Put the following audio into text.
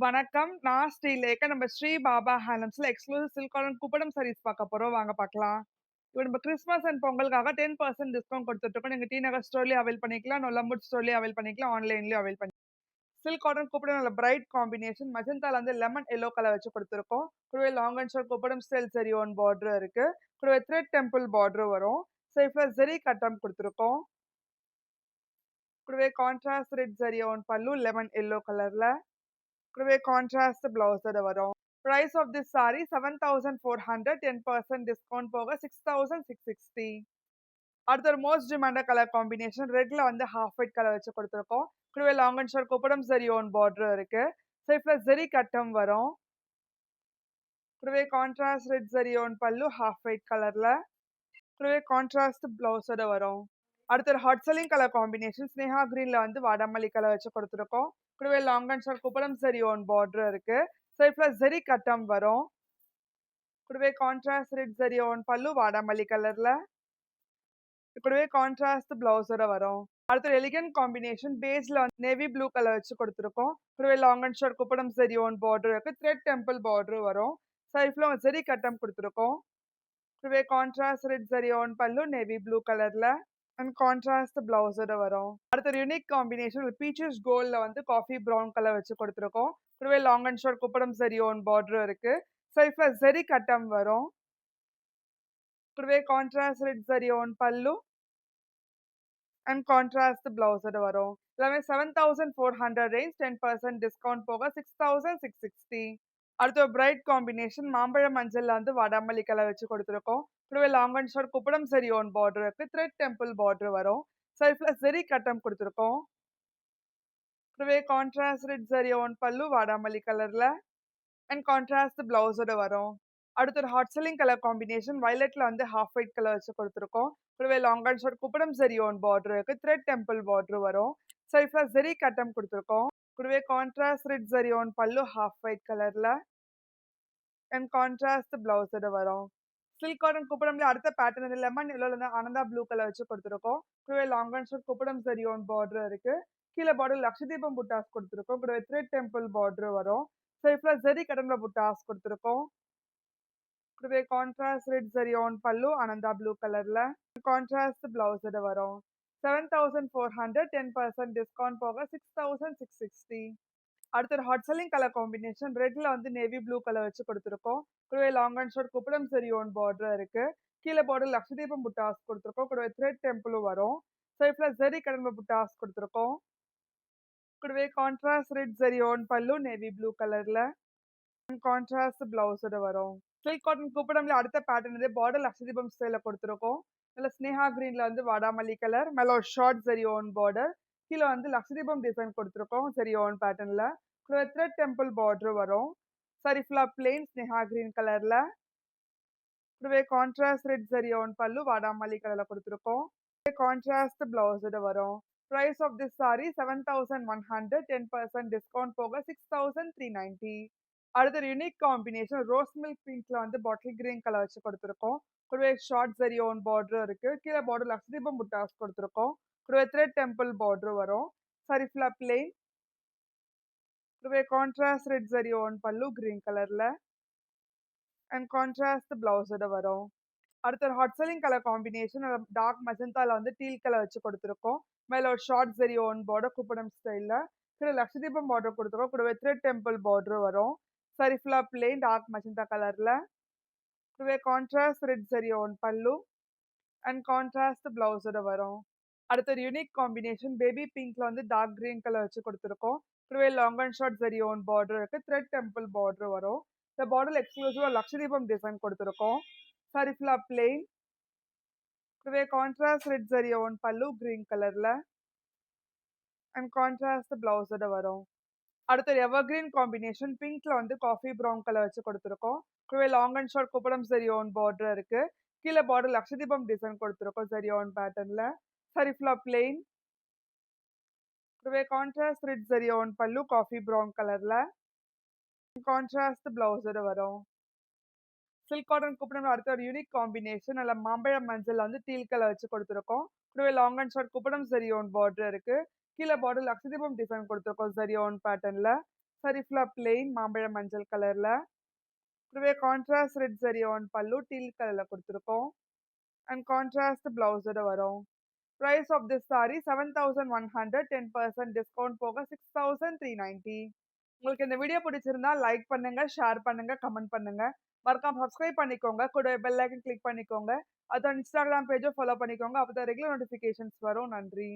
வணக்கம். நான் ஸ்ரீலேகா. நம்ம ஸ்ரீ பாபா ஹேண்ட்லூம்ஸ்ல exclusive silk cotton kuppadam sarees பார்க்க போறோம். வாங்க பார்க்கலாம். இப்ப நம்ம கிறிஸ்மஸ் அண்ட் பொங்கலுக்காக 10% டிஸ்கவுண்ட் குடுத்துட்டுருக்கோம். நீங்க டி நகர் ஸ்டோர்லயும் அவைல் பண்ணிக்கலாம். நொல்லம்பூட் ஸ்டோர்லயும் அவைல் பண்ணிக்கலாம். ஆன்லைன்லயும் அவைல் பண்ணிக்கலாம். சில்க் காட்டன் குப்படம் நல்ல பிரைட் காம்பினேஷன். மஜந்தால வந்து லெமன் எல்லோ கலர் வச்சு குடுத்துருக்கோம். கூடவே long and short Kuppadam style சரி ஓன் பார்டர் இருக்கு. கூடவே த்ரெட் டெம்பிள் பார்டர் வரும். சைட்ல ஜெரி கட்டம் குடுத்துருக்கோம். கூடவே கான்ட்ராஸ்ட் ரெட் ஜரி ஓன் பல்லு லெமன் எல்லோ கலர்ல. கூடவே கான்ட்ராஸ்ட் பிளவுஸோட வரும். Price of this sari 7400, 10% discount போக 6660. அடுத்த ஒரு மோஸ்ட் டிமாண்டட் கலர் காம்பினேஷன் ரெட்ல வந்து ஹாஃப் ஒயிட் கலர் வச்சு கொடுத்துருக்கோம். கூடவே லாங் அண்ட் ஷார்ட் குப்படம் சரி ஓன் பார்டர் இருக்கு. சைட்ல ஜெரி கட்டம் வரும். கூடவே contrast red zari own pallu half white கலர்ல. கூடவே கான்ட்ராஸ்ட் பிளவுஸோட வரும். அடுத்த ஒரு hot selling colour combination Sneha கிரீன்ல வந்து வாடாமல்லி கலர் வச்சு கொடுத்துருக்கோம். கூடவே லாங் அண்ட் ஷார்ட் குப்படம் சரி ஓன் பார்டர் இருக்கு. சைட்ல ஜெரி கட்டம் வரும். கூடவே கான்ட்ராஸ்ட் ரெட் ஜரி ஓன் பல்லு வாடாமல்லி கலர்ல. கூடவே கான்ட்ராஸ்ட் பிளவுஸோட வரும். அடுத்த எலிகன்ட் காம்பினேஷன் பேஸ்ல வந்து நேவி ப்ளூ கலர் வச்சு கொடுத்துருக்கோம். கூடவே லாங் அண்ட் ஷார்ட் குப்படம் சரி ஓன் பார்டர் இருக்கு. த்ரெட் டெம்பிள் பார்டர் வரும். சைட்ல ஜெரி கட்டம் கொடுத்துருக்கோம். கூடவே கான்ட்ராஸ்ட் ரெட் ஜரி ஓன் பல்லு நேவி ப்ளூ கலர்ல அண்ட் கான்ட்ராஸ்ட் பிளவுஸோட வரும். அடுத்த ஒரு யூனிக் காம்பினேஷன் பீச்சஸ் கோல்ட்ல வந்து காஃபி ப்ரௌன் கலர் வச்சு கொடுத்துருக்கோம். கூடவே லாங் அண்ட் ஷார்ட் குப்படம் சரி ஓன் பார்டர் இருக்கு. சைட்ல ஜெரி கட்டம் வரும். கூடவே contrast red zari own pallu and contrast பிளவுஸோட வரும். எல்லாமே 7400 ரேஞ்ச் 10% டிஸ்கவுண்ட் போக 6660. அடுத்த ஒரு பிரைட் காம்பினேஷன் மாம்பழ மஞ்சள்ல வந்து வாடாமல்லி கலர் வச்சு கொடுத்துருக்கோம். கூடவே லாங் அண்ட் ஷார்ட் குப்படம் சரி ஓன் பார்டர் இருக்கு. த்ரெட் டெம்பிள் பார்டர் வரும். சைட்ல ஜெரி கட்டம் கொடுத்துருக்கோம். கூடவே கான்ட்ராஸ்ட் ரெட் ஜரி ஓன் பல்லு வாடாமல்லி கலர்ல அண்ட் கான்ட்ராஸ்ட் பிளவுஸோட வரும். அடுத்த ஒரு ஹாட் செல்லிங் கலர் காம்பினேஷன் வயலட்ல வந்து ஹாஃப் ஒயிட் கலர் வச்சு கொடுத்துருக்கோம். கூடவே லாங் அண்ட் ஷார்ட் குப்படம் சரி ஓன் பார்டர் இருக்கு. த்ரெட் டெம்பிள் பார்டர் வரும். சைட்ல ஜெரி கட்டம் கொடுத்துருக்கோம். கூடவே contrast red zari own pallu half white கலர்ல அண்ட் கான்ட்ராஸ்ட் பிளவுஸோட வரும். சில்க் காட்டன் குப்படம்ல அடுத்த பேட்டர்ன் வந்து லெமன் எல்லோல இருந்து ஆனந்தா ப்ளூ கலர் வச்சு கொடுத்துருக்கோம். கூடவே லாங் அண்ட் ஷார்ட் குப்படம் சரி ஓன் பார்டர் இருக்கு. கீழே பார்டர் லக்ஷதீபம் புட்டாஸ் கொடுத்துருக்கோம். கூடவே த்ரெட் டெம்பிள் பார்டர் வரும். சைட்ல ஜெரி கட்டம்ல புட்டாஸ் கொடுத்துருக்கோம். கூடவே கான்ட்ராஸ்ட் ரெட் ஜரி ஓன் பல்லு ஆனந்தா ப்ளூ கலர்ல கான்ட்ராஸ்ட் பிளவுஸோட வரும். 7400, 10% டிஸ்கவுண்ட் போக 6660. அடுத்த ஒரு ஹாட் செல்லிங் கலர் காம்பினேஷன் ரெட்ல வந்து நேவி ப்ளூ கலர் வச்சு கொடுத்துருக்கோம். கூடவே லாங் அண்ட் ஷார்ட் குப்படம் சரி ஓன் பார்டர் இருக்கு. கீழே பார்டர் லக்ஷதீபம் புட்டாஸ் கொடுத்துருக்கோம். கூடவே த்ரெட் டெம்பிளும் வரும். சைட்ல ஜெரி கடம்ப புட்டாஸ் கொடுத்துருக்கோம். கூடவே கான்ட்ராஸ்ட் ரெட் ஜரி ஓன் பல்லு நேவி ப்ளூ கலர்ல கான்ட்ராஸ்ட் பிளவுஸோட வரும். சில்க் காட்டன் குப்படம்ல அடுத்த பேட்டர்ன் வந்து பார்டர் லக்ஷதீபம் ஸ்டைல கொடுத்துருக்கோம். இதுல ஸ்னேஹா கிரீன்ல வந்து வாடாமல்லி கலர் மேல ஒரு ஷார்ட் ஜரி ஓன் பார்டர். கீழே வந்து லக்ஷதீபம் டிசைன் கொடுத்துருக்கோம் ஜரி ஓன் பேட்டர்ன்ல. த்ரெட் டெம்பிள் பார்டர் வரும். சாரி ஃபுல்லா பிளெயின் ஸ்னேஹா கிரீன் கலர்ல. கூடவே கான்ட்ராஸ்ட் ரெட் ஜரி ஓன் பல்லு வாடாமல்லி கலர்ல கொடுத்துருக்கோம். கான்ட்ராஸ்ட் பிளவுஸோட வரும். Price of this sari 7100, 10% discount போக 6390. அடுத்த யூனிக் காம்பினேஷன் ரோஸ் மில்க் பிங்க்ல வந்து பாட்டில் கிரீன் கலர் வச்சு கொடுத்துருக்கோம். கூடவே ஷார்ட் ஜரி ஓன் பார்டர் இருக்கு. கீழே பார்டர் லக்ஷதீபம் புட்டாஸ் கொடுத்துருக்கோம். கூடவே த்ரெட் டெம்பிள் பார்டர் வரும். சாரி ஃபுல்லா பிளெயின். கூடவே contrast red zari own pallu green கலர்ல அண்ட் கான்ட்ராஸ்ட் பிளவுஸோட வரும். அடுத்த ஒரு hot selling colour combination dark மஜந்தால வந்து டீல் கலர் வச்சு கொடுத்துருக்கோம். மேல ஒரு short zari woven border kuppadam ஸ்டைல்ல. கீழே லக்ஷதீபம் பார்டர் கொடுத்துருக்கோம். கூடவே த்ரெட் டெம்பிள் பார்டர் வரும். சாரி ஃபுல்லா பிளெயின் டார்க் மஜந்தா கலர்ல. கூடவே contrast red zari own pallu and contrast பிளவுஸோட வரும். அடுத்த ஒரு யூனிக் காம்பினேஷன் பேபி பிங்க்ல வந்து டார்க் கிரீன் கலர் வச்சு கொடுத்துருக்கோம். கூடவே long and short zari woven border இருக்கு. த்ரெட் டெம்பிள் பார்டர் வரும். இந்த பார்டர் எக்ஸ்க்ளூசிவா லக்ஷதீபம் டிசைன் கொடுத்துருக்கோம். சாரி ஃபுல்லா பிளெயின். கூடவே contrast red zari own pallu green கலர்ல அண்ட் கான்ட்ராஸ்ட் பிளவுஸோட வரும். அடுத்த ஒரு எவர்கிரீன் காம்பினேஷன் பிங்க்ல வந்து காஃபி ப்ரௌன் கலர் வச்சு கொடுத்துருக்கோம். கூடவே லாங் அண்ட் ஷார்ட் குப்படம் சரி ஓன் பார்டர் இருக்கு. கீழே பார்டர் லக்ஷதீபம் டிசைன் கொடுத்துருக்கோம் சரி ஓன் பேட்டர்ன்ல. சாரி ஃபுல்லா பிளெயின். கூடவே கான்ட்ராஸ்ட் ரெட் ஜரி ஓன் பல்லு காஃபி ப்ரௌன் கலர்ல கான்ட்ராஸ்ட் பிளவுஸோட வரும். சில்க் காட்டன் குப்படம் அடுத்த ஒரு யூனிக் காம்பினேஷன் நல்ல மாம்பழ மஞ்சள் வந்து டீல் கலர் வச்சு கொடுத்துருக்கோம். கூடவே லாங் அண்ட் ஷார்ட் குப்படம் சரி ஓன் பார்டர் இருக்கு. கீழே பார்டர் லக்ஷதீபம் டிசைன் கொடுத்துருக்கோம் சரி ஓன் பேட்டர்ன்ல. சாரி ஃபுல்லா பிளெயின் மாம்பழ மஞ்சள் கலர்ல. கூடவே கான்ட்ராஸ்ட் ரெட் ஜரி ஆன் பல்லு டீல் கலர்ல குடுத்துருக்கோம். அண்ட் கான்ட்ராஸ்ட் பிளவுஸோட வரும். Price of this sari 7100 10% discount போக 6390. உங்களுக்கு இந்த வீடியோ பிடிச்சிருந்தா லைக் பண்ணுங்க, ஷேர் பண்ணுங்க, கமெண்ட் பண்ணுங்க. மறக்காம சப்ஸ்கிரைப் பண்ணிக்கோங்க. கூட பெல் ஐக்கன் கிளிக் பண்ணிக்கோங்க. அதான் இன்ஸ்டாகிராம் பேஜும் ஃபாலோ பண்ணிக்கோங்க. அப்பதான் ரெகுலர் நோட்டிஃபிகேஷன்ஸ் வரும். நன்றி.